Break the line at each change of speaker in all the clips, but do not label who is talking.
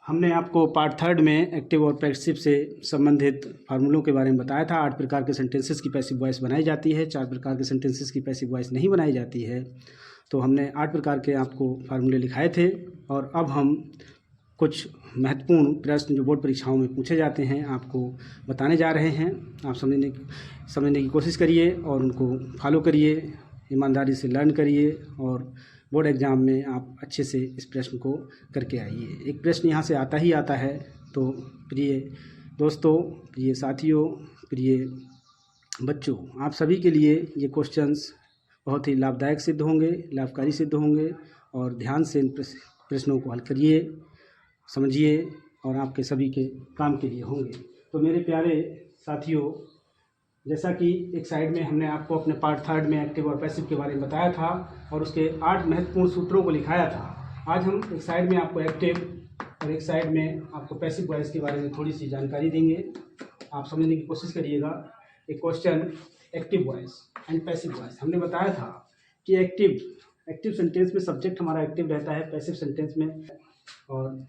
हमने आपको part third में एक्टिव और पैसिव से संबंधित फार्मूलों के बारे में बताया था। 8 प्रकार के सेंटेंसेस की पैसिव वॉइस बनाई जाती है, 4 प्रकार के सेंटेंसेस की पैसिव वॉइस नहीं बनाई जाती है। तो हमने 8 प्रकार के आपको फार्मूले लिखाए थे और अब हम कुछ महत्वपूर्ण प्रश्न जो बोर्ड परीक्षाओं में पूछे जाते हैं आपको बताने जा रहे हैं। आप समझने की कोशिश करिए और उनको फॉलो करिए, ईमानदारी से लर्न करिए और बोर्ड एग्ज़ाम में आप अच्छे से इस प्रश्न को करके आइए। एक प्रश्न यहाँ से आता ही आता है। तो प्रिय दोस्तों, प्रिय साथियों, प्रिय बच्चों, आप सभी के लिए ये क्वेश्चंस बहुत ही लाभदायक सिद्ध होंगे, लाभकारी सिद्ध होंगे और ध्यान से इन प्रश्नों को हल करिए, समझिए और आपके सभी के काम के लिए होंगे। तो मेरे प्यारे साथियों, जैसा कि एक साइड में हमने आपको अपने पार्ट थर्ड में एक्टिव और पैसिव के बारे में बताया था और उसके 8 महत्वपूर्ण सूत्रों को लिखाया था। आज हम एक साइड में आपको एक्टिव और एक साइड में आपको पैसिव वॉइस के बारे में थोड़ी सी जानकारी देंगे। आप समझने की कोशिश करिएगा। एक question, active voice and passive voice. हमने बताया था कि एक्टिव सेंटेंस में सब्जेक्ट हमारा एक्टिव रहता है, पैसिव सेंटेंस में। और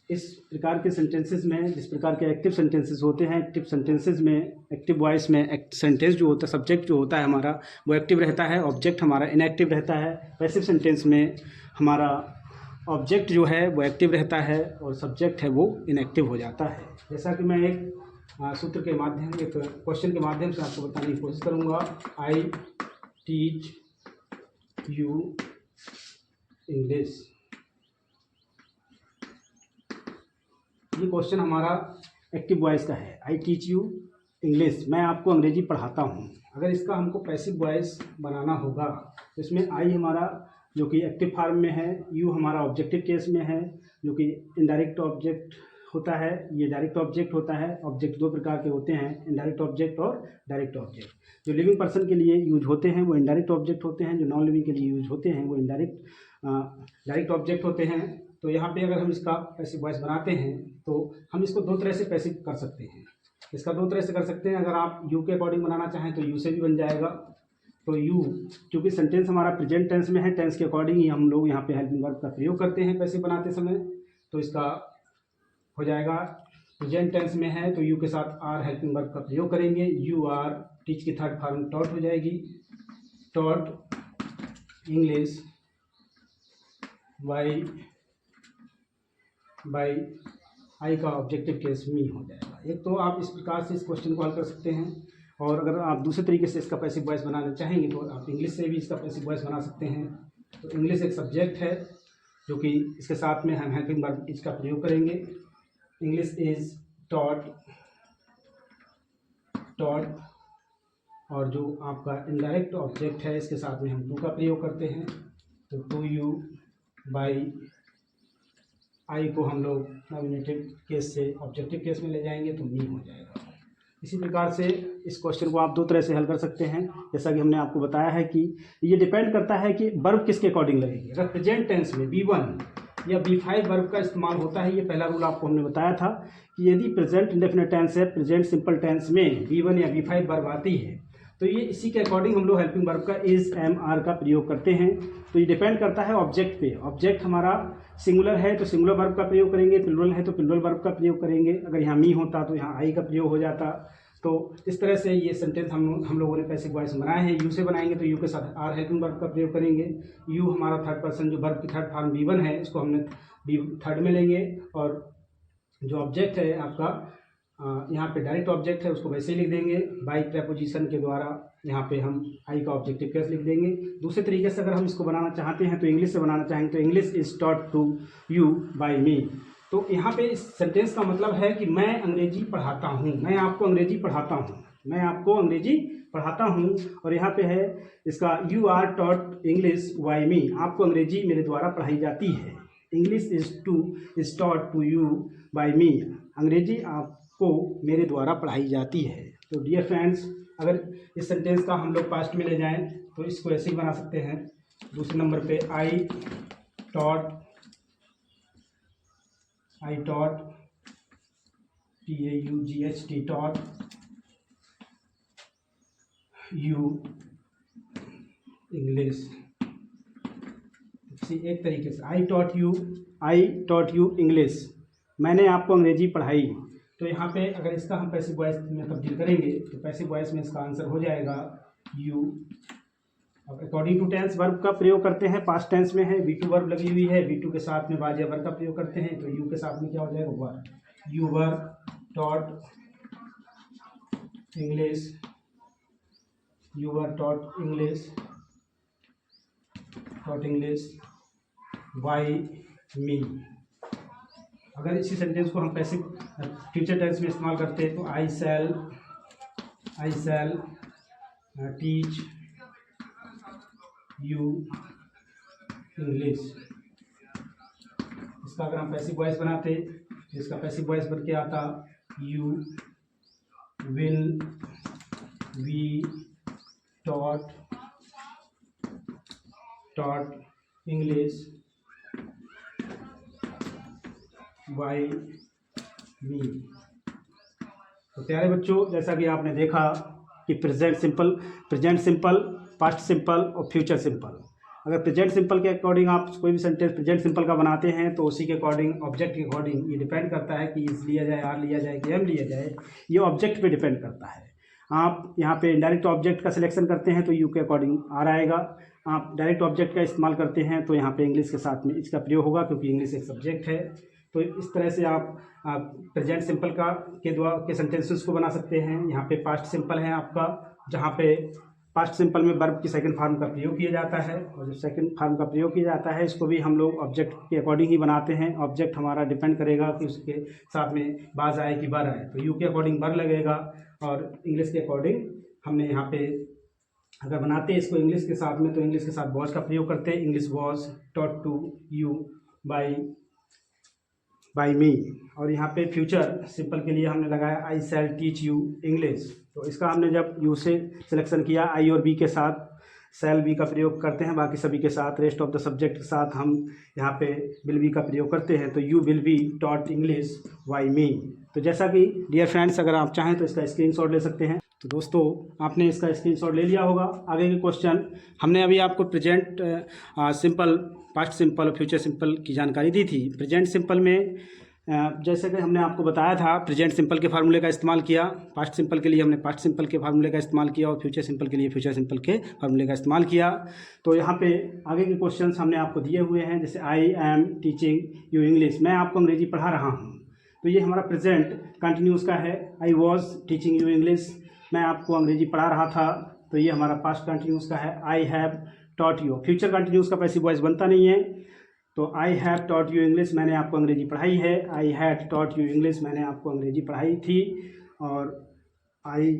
इस प्रकार के सेंटेंसेस में, जिस प्रकार के एक्टिव सेंटेंसेस होते हैं, एक्टिव सेंटेंसेस में, एक्टिव वॉइस में सेंटेंस जो होता है, सब्जेक्ट जो होता है हमारा वो एक्टिव रहता है, ऑब्जेक्ट हमारा इनएक्टिव रहता है। पैसिव सेंटेंस में हमारा ऑब्जेक्ट जो है वो एक्टिव रहता है और सब्जेक्ट है वो इनएक्टिव हो जाता है। जैसा कि मैं एक सूत्र के माध्यम, एक क्वेश्चन के माध्यम से आपको बताने की कोशिश करूँगा। I teach you English. ये क्वेश्चन हमारा एक्टिव वॉइस का है। आई टीच यू इंग्लिश, मैं आपको अंग्रेजी पढ़ाता हूँ। अगर इसका हमको पैसिव वॉइस बनाना होगा तो इसमें आई हमारा जो कि एक्टिव फॉर्म में है, यू हमारा ऑब्जेक्टिव केस में है जो कि इनडायरेक्ट ऑब्जेक्ट होता है, ये डायरेक्ट ऑब्जेक्ट होता है। ऑब्जेक्ट 2 प्रकार के होते हैं, इनडायरेक्ट ऑब्जेक्ट और डायरेक्ट ऑब्जेक्ट। जो लिविंग पर्सन के लिए यूज होते हैं वो इनडायरेक्ट ऑब्जेक्ट होते हैं, जो नॉन लिविंग के लिए यूज होते हैं वो डायरेक्ट ऑब्जेक्ट होते हैं। तो यहाँ पे अगर हम इसका पैसिव वॉइस बनाते हैं तो हम इसको 2 तरह से पैसिव कर सकते हैं। इसका 2 तरह से कर सकते हैं। अगर आप यू के अकॉर्डिंग बनाना चाहें तो यू से भी बन जाएगा। तो यू, क्योंकि सेंटेंस हमारा प्रेजेंट टेंस में है, टेंस के अकॉर्डिंग ही हम लोग यहाँ पे हेल्पिंग वर्ब का प्रयोग करते हैं पैसिव बनाते समय। तो इसका हो जाएगा, प्रेजेंट टेंस में है तो यू के साथ आर हेल्पिंग वर्ब का प्रयोग करेंगे। यू आर, टीच की थर्ड फॉर्म टॉट हो जाएगी, टॉट इंग्लिश बाई आई का ऑब्जेक्टिव केस मी हो जाएगा। एक तो आप इस प्रकार से इस क्वेश्चन को हल कर सकते हैं और अगर आप दूसरे तरीके से इसका पैसिव वॉइस बनाना चाहेंगे तो आप इंग्लिश से भी इसका पैसिव वॉइस बना सकते हैं। तो इंग्लिश एक सब्जेक्ट है जो कि इसके साथ में हम हेल्पिंग वर्ब इज का प्रयोग करेंगे। इंग्लिश इज टॉट और जो आपका इनडायरेक्ट ऑब्जेक्ट है इसके साथ में हम टू का प्रयोग करते हैं। तो टू यू बाई आई को हम लोग नॉमिनेटिव केस से ऑब्जेक्टिव केस में ले जाएंगे तो मी हो जाएगा। इसी प्रकार से इस क्वेश्चन को आप 2 तरह से हल कर सकते हैं। जैसा कि हमने आपको बताया है कि ये डिपेंड करता है कि वर्ब किसके अकॉर्डिंग लगेगी। अगर प्रेजेंट टेंस में B1 या B5 वर्ब का इस्तेमाल होता है, ये पहला रूल आपको हमने बताया था कि यदि प्रेजेंट इंडेफिनिट टेंस है, प्रेजेंट सिंपल टेंस में B1 या B5 वर्ब आती है तो ये इसी के अकॉर्डिंग हम लोग हेल्पिंग वर्ब का इज, एम, आर का प्रयोग करते हैं। तो ये डिपेंड करता है ऑब्जेक्ट पे। ऑब्जेक्ट हमारा सिंगुलर है तो सिंगुलर वर्ब का प्रयोग करेंगे, प्लुरल है तो प्लुरल वर्ब का प्रयोग करेंगे। अगर यहाँ मी होता तो यहाँ आई का प्रयोग हो जाता। तो इस तरह से ये सेंटेंस हम लोगों ने पैसिव वॉइस बनाए हैं। यू से बनाएंगे तो यू के साथ आर हेल्पिंग वर्ब का प्रयोग करेंगे। यू हमारा थर्ड पर्सन जो वर्ब की थर्ड फॉर्म B1 है, इसको हमने बी थर्ड में लेंगे और जो ऑब्जेक्ट है आपका यहाँ पे डायरेक्ट ऑब्जेक्ट है उसको वैसे ही लिख देंगे बाई प्रेपोजिशन के द्वारा। यहाँ पे हम आई का ऑब्जेक्टिव केस लिख देंगे। दूसरे तरीके से अगर हम इसको बनाना चाहते हैं तो इंग्लिश से बनाना चाहेंगे तो English is taught to you by me. तो यहाँ पे इस सेंटेंस का मतलब है कि मैं अंग्रेजी पढ़ाता हूँ, मैं आपको अंग्रेजी पढ़ाता हूँ, मैं आपको अंग्रेजी पढ़ाता हूँ। और यहाँ पे है इसका you are taught English by me, आपको अंग्रेजी मेरे द्वारा पढ़ाई जाती है। English is taught to you by me, अंग्रेजी आपको मेरे द्वारा पढ़ाई जाती है। तो डियर फ्रेंड्स, अगर इस सेंटेंस का हम लोग पास्ट में ले जाएं तो इसको ऐसे ही बना सकते हैं। दूसरे नंबर पे I taught TAUGHT taught you English. एक तरीके से आई टॉट यू इंग्लिश मैंने आपको अंग्रेजी पढ़ाई। तो यहाँ पे अगर इसका हम पैसिव वॉइस में तब्दील करेंगे तो पैसिव वॉइस में इसका आंसर हो जाएगा यू। अब अकॉर्डिंग टू टेंस वर्ब का प्रयोग करते हैं, पास्ट टेंस में है, V2 वर्ब लगी हुई है, V2 के साथ में वाज या वर का प्रयोग करते हैं, तो यू के साथ में क्या हो जाएगा were. You were taught English, you were taught English by me. अगर इसी सेंटेंस को हम पैसिव फ्यूचर टेंस में इस्तेमाल करते हैं तो आई शैल टीच यू इंग्लिश। इसका अगर हम पैसिव वॉइस बनाते तो इसका पैसिव वॉइस बन के आता you will be taught English by me. तो प्यारे बच्चों, जैसा कि आपने देखा कि प्रेजेंट सिंपल, पास्ट सिंपल और फ्यूचर सिंपल। अगर प्रेजेंट सिंपल के अकॉर्डिंग आप कोई भी सेंटेंस प्रेजेंट सिंपल का बनाते हैं तो उसी के अकॉर्डिंग, ऑब्जेक्ट के अकॉर्डिंग ये डिपेंड करता है कि इज लिया जाए, आर लिया जाए कि एम लिया जाए, ये ऑब्जेक्ट पे डिपेंड करता है। आप यहाँ पे डायरेक्ट ऑब्जेक्ट का सिलेक्शन करते हैं तो यू के अकॉर्डिंग आर आएगा। आप डायरेक्ट ऑब्जेक्ट का इस्तेमाल करते हैं तो यहाँ पे इंग्लिश के साथ में इसका प्रयोग होगा, क्योंकि इंग्लिश एक सब्जेक्ट है। तो इस तरह से आप प्रेजेंट सिंपल के सेंटेंसेस को बना सकते हैं। यहाँ पे पास्ट सिंपल है आपका, जहाँ पे पास्ट सिंपल में वर्ब की सेकंड फॉर्म का प्रयोग किया जाता है, और जो सेकंड फॉर्म का प्रयोग किया जाता है इसको भी हम लोग ऑब्जेक्ट के अकॉर्डिंग ही बनाते हैं। ऑब्जेक्ट हमारा डिपेंड करेगा कि उसके साथ में बाज आए कि बर आए, तो यू के अकॉर्डिंग बर लगेगा, और इंग्लिश के अकॉर्डिंग हमने यहाँ पे अगर बनाते हैं इसको इंग्लिश के साथ में तो इंग्लिश के साथ वॉज का प्रयोग करते हैं। English was taught to you by me. और यहाँ पे फ्यूचर सिंपल के लिए हमने लगाया I shall teach you English. तो इसका हमने जब यू से सिलेक्शन किया, आई और बी के साथ शैल बी का प्रयोग करते हैं, बाकी सभी के साथ रेस्ट ऑफ द सब्जेक्ट के साथ हम यहाँ पे विल बी का प्रयोग करते हैं। तो you will be taught English by me. तो जैसा कि डियर फ्रेंड्स, अगर आप चाहें तो इसका स्क्रीनशॉट ले सकते हैं। तो दोस्तों, आपने इसका स्क्रीनशॉट ले लिया होगा। आगे के क्वेश्चन हमने अभी आपको प्रेजेंट सिंपल, पास्ट सिंपल और फ्यूचर सिंपल की जानकारी दी थी। प्रेजेंट सिंपल में जैसे कि हमने आपको बताया था, प्रेजेंट सिंपल के फार्मूले का इस्तेमाल किया, पास्ट सिंपल के लिए हमने पास्ट सिंपल के फार्मूले का इस्तेमाल किया, और फ्यूचर सिंपल के लिए फ्यूचर सिंपल के फार्मूले का इस्तेमाल किया। तो यहाँ पे आगे के क्वेश्चंस हमने आपको दिए हुए हैं, जैसे आई एम टीचिंग यू इंग्लिश, मैं आपको अंग्रेजी पढ़ा रहा हूँ। तो ये हमारा प्रेजेंट कंटिन्यूस का है। I was teaching you English, मैं आपको अंग्रेजी पढ़ा रहा था, तो ये हमारा पास्ट कंटिन्यूस का है। आई have taught you, future continuous का पैसिव वॉइस बनता नहीं है, तो आई हैव टॉट यू इंग्लिश, मैंने आपको अंग्रेजी पढ़ाई है। I had taught you English, मैंने आपको अंग्रेजी पढ़ाई थी। और आई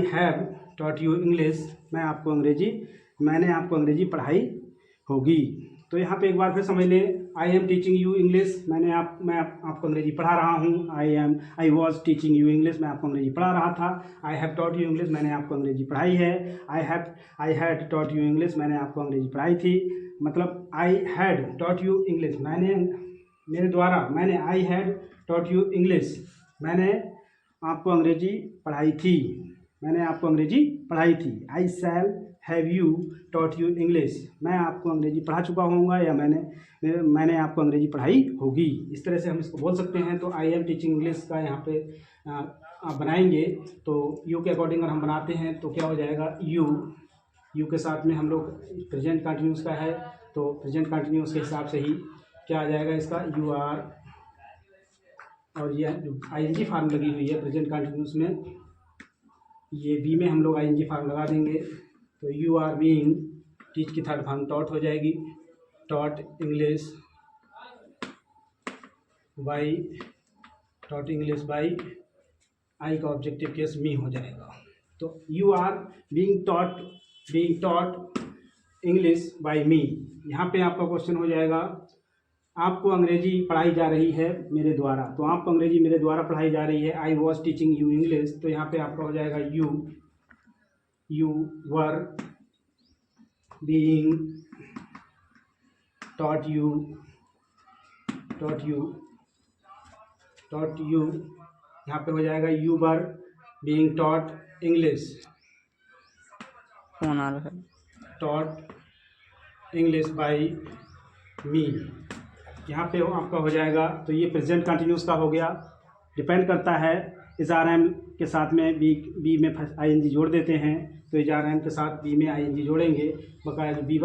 हैव टॉट यू इंग्लिश, मैंने आपको अंग्रेजी पढ़ाई होगी। तो यहाँ पे एक बार फिर समझ लें, I am teaching you English, मैं आपको अंग्रेजी पढ़ा रहा हूँ। I was teaching you English, मैं आपको अंग्रेजी पढ़ा रहा था। I have taught you English, मैंने आपको अंग्रेजी पढ़ाई है। I had taught you English, मैंने आपको अंग्रेजी पढ़ाई थी। मतलब I had taught you English, मैंने I had taught you English, मैंने आपको अंग्रेजी पढ़ाई थी। I shall have you taught you English, मैं आपको अंग्रेजी पढ़ा चुका होऊंगा, या मैंने आपको अंग्रेजी पढ़ाई होगी। इस तरह से हम इसको बोल सकते हैं। तो आई एम टीचिंग इंग्लिश का यहाँ पे आप बनाएंगे तो यू के अकॉर्डिंग अगर हम बनाते हैं तो क्या हो जाएगा, यू के साथ में हम लोग प्रेजेंट कंटिन्यूस का है, तो प्रेजेंट कंटिन्यूस के हिसाब से ही क्या आ जाएगा इसका, यू आर, और ये आईएनजी फार्म लगी हुई है प्रेजेंट कंटिन्यूस में, ये बी में हम लोग आईएनजी फार्म लगा देंगे। तो यू आर बीइंग, टीच की थर्ड फॉर्म टॉट हो जाएगी, टॉट इंग्लिश बाई आई का ऑब्जेक्टिव केस मी हो जाएगा। तो you are being taught English by me. यहाँ पे आपका क्वेश्चन हो जाएगा, आपको अंग्रेजी पढ़ाई जा रही है मेरे द्वारा, तो आपको अंग्रेजी मेरे द्वारा पढ़ाई जा रही है। I was teaching you English, तो यहाँ पे आपका हो जाएगा you were being taught you, यहाँ पे हो जाएगा you were being taught English by me. यहाँ पे आपका हो जाएगा, तो ये प्रेजेंट कंटिन्यूस का हो गया। डिपेंड करता है इस आर एम के साथ में बी में आई एन जी जोड़ देते हैं, तो इस आर एम के साथ बी में आई एन जी जोड़ेंगे, बकाया जो बी